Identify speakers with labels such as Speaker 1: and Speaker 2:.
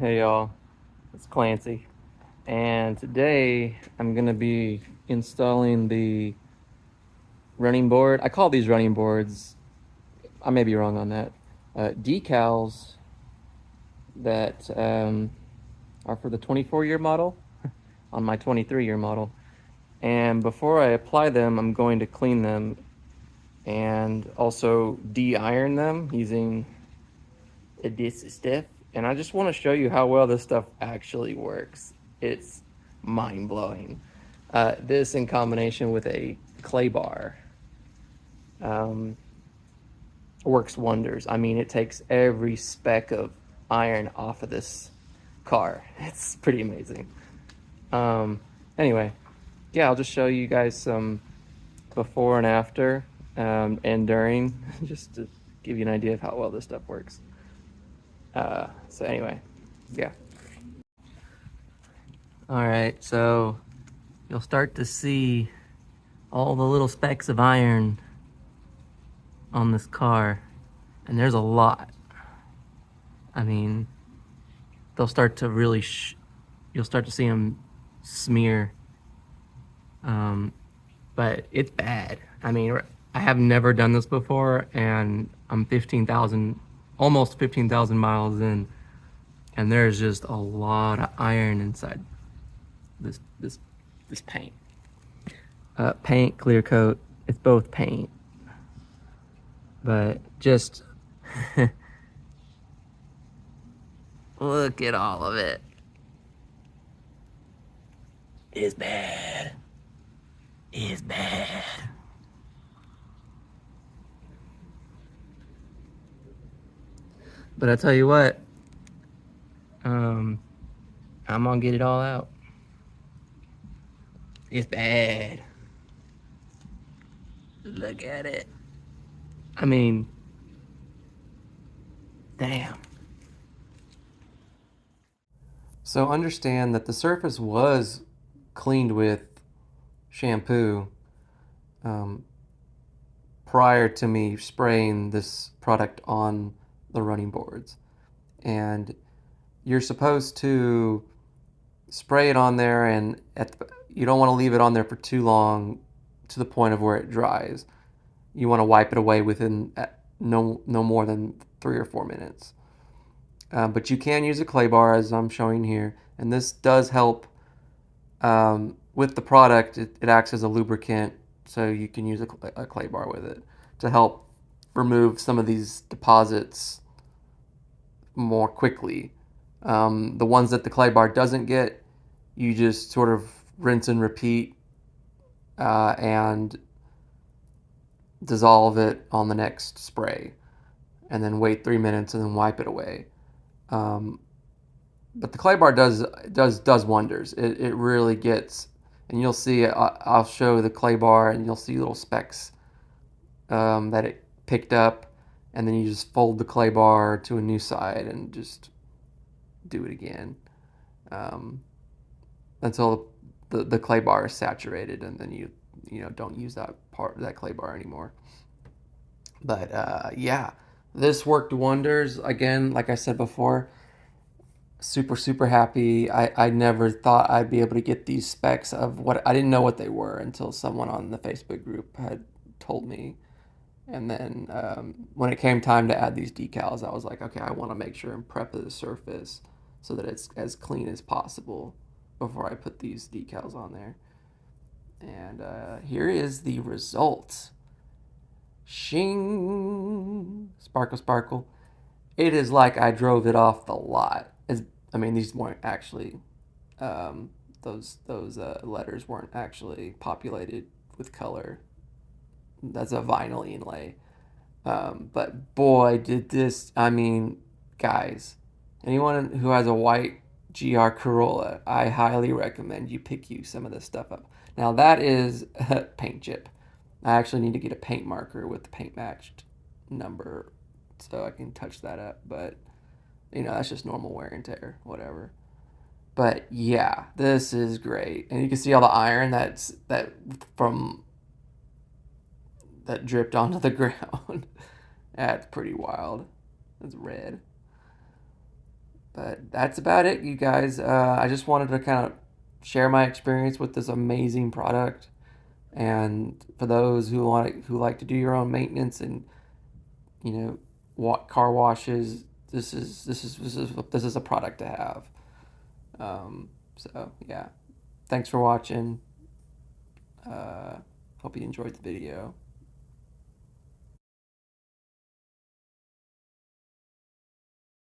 Speaker 1: Hey y'all, it's Clancy, and today I'm gonna be installing the running board. I call these running boards, I may be wrong on that, decals that are for the 24-year model on my 23-year model. And before I apply them, I'm going to clean them and also de-iron them using this stuff. And I just want to show you how well this stuff actually works. It's mind-blowing. This in combination with a clay bar um, works wonders. I mean, it takes every speck of iron off of this car. It's pretty amazing. Um, anyway, yeah, I'll just show you guys some before and after and during, just to give you an idea of how well this stuff works. So anyway, yeah. All right, so you'll start to see all the little specks of iron on this car, and there's a lot. I mean, they'll start to really, you'll start to see them smear, but it's bad. I mean, I have never done this before, and I'm 15,000, almost 15,000 miles in, and there's just a lot of iron inside this paint. Paint, clear coat, it's both paint, but just look at all of it. It's bad. It's bad. But I tell you what, I'm gonna get it all out. It's bad. Look at it. I mean, damn. So understand that the surface was cleaned with shampoo prior to me spraying this product on the running boards. And you're supposed to spray it on there, and you don't want to leave it on there for too long to the point of where it dries. You want to wipe it away within no more than 3 or 4 minutes. But you can use a clay bar, as I'm showing here, and this does help with the product. It acts as a lubricant, so you can use a clay bar with it to help remove some of these deposits more quickly. The ones that the clay bar doesn't get, you just sort of rinse and repeat and dissolve it on the next spray, and then wait 3 minutes and then wipe it away. But the clay bar does wonders. It really gets, and you'll see. I'll show the clay bar, and you'll see little specks that it picked up, and then you just fold the clay bar to a new side and just do it again until the clay bar is saturated, and then you don't use that clay bar anymore. But yeah, this worked wonders. Again, like I said before, super happy. I never thought I'd be able to get these specs of what I didn't know what they were until someone on the Facebook group had told me. And then when it came time to add these decals, I was like, okay, I want to make sure and prep the surface so that it's as clean as possible before I put these decals on there. And here is the result. Shing! Sparkle, sparkle. It is like I drove it off the lot. I mean, these weren't actually, those letters weren't actually populated with color. That's a vinyl inlay. But boy, did this, I mean, guys, anyone who has a white GR Corolla, I highly recommend you pick some of this stuff up. Now that is a paint chip. I actually need to get a paint marker with the paint matched number so I can touch that up, but that's just normal wear and tear, whatever. But yeah, this is great. And you can see all the iron that dripped onto the ground. That's pretty wild. It's red. But that's about it, you guys. I just wanted to kind of share my experience with this amazing product. And for those who like to do your own maintenance and car washes, this is a product to have. So yeah, thanks for watching. Uh, Hope you enjoyed the video.